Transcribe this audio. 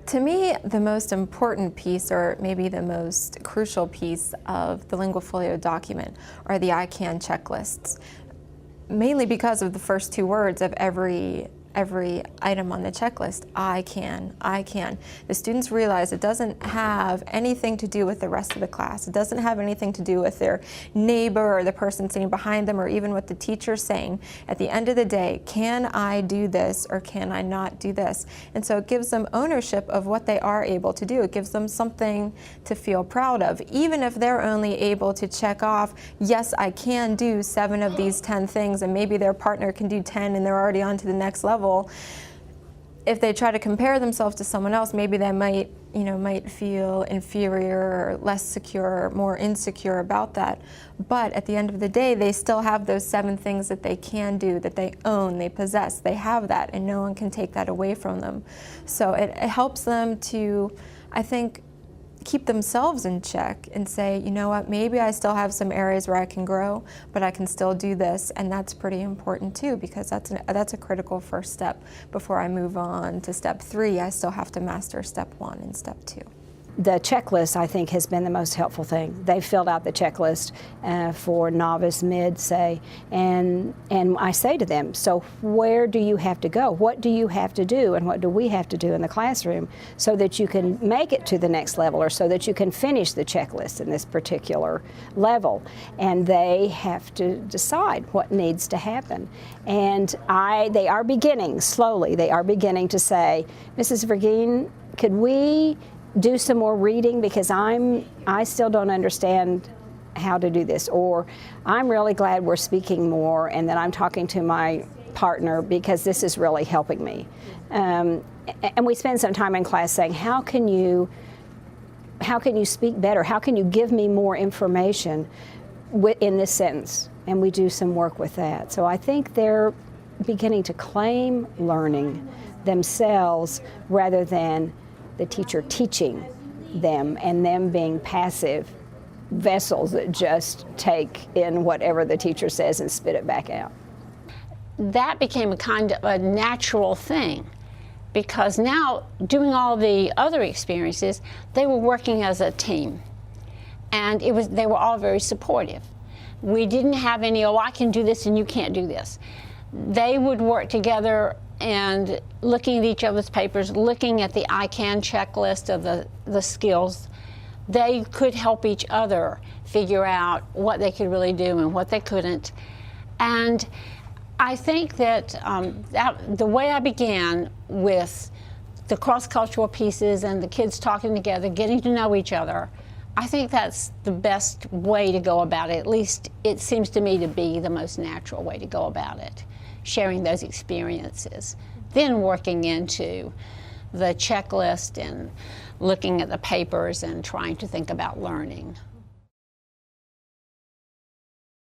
To me, the most important piece, or maybe the most crucial piece of the Linguafolio document, are the I can checklists, mainly because of the first two words of every item on the checklist. I can, I can. The students realize it doesn't have anything to do with the rest of the class. It doesn't have anything to do with their neighbor or the person sitting behind them or even what the teacher's saying. At the end of the day, can I do this or can I not do this? And so it gives them ownership of what they are able to do. It gives them something to feel proud of, even if they're only able to check off, yes, I can do 7 of these 10 things, and maybe their partner can do 10 and they're already on to the next level. If they try to compare themselves to someone else, maybe they might feel inferior or less secure, more insecure about that. But at the end of the day, they still have those 7 things that they can do, that they own, they possess. They have that, and no one can take that away from them. So it helps them to, I think, keep themselves in check and say, you know what, maybe I still have some areas where I can grow, but I can still do this, and that's pretty important too, because that's a critical first step. Before I move on to step 3, I still have to master step 1 and step 2. The checklist, I think, has been the most helpful thing. They filled out the checklist for novice, mid, say, and I say to them, so where do you have to go? What do you have to do, and what do we have to do in the classroom so that you can make it to the next level, or so that you can finish the checklist in this particular level? And they have to decide what needs to happen. And they are beginning, slowly, they are beginning to say, Mrs. Vergeen, could we do some more reading, because I still don't understand how to do this, or I'm really glad we're speaking more and that I'm talking to my partner because this is really helping me. And we spend some time in class saying, how can you speak better? How can you give me more information in this sentence? And we do some work with that. So I think they're beginning to claim learning themselves rather than the teacher teaching them and them being passive vessels that just take in whatever the teacher says and spit it back out. That became a kind of a natural thing, because now, doing all the other experiences, they were working as a team, and they were all very supportive. We didn't have any, oh, I can do this and you can't do this. They would work together and looking at each other's papers, looking at the I can checklist of the skills. They could help each other figure out what they could really do and what they couldn't. And I think that, the way I began with the cross-cultural pieces and the kids talking together, getting to know each other, I think that's the best way to go about it. At least it seems to me to be the most natural way to go about it, sharing those experiences, then working into the checklist and looking at the papers and trying to think about learning.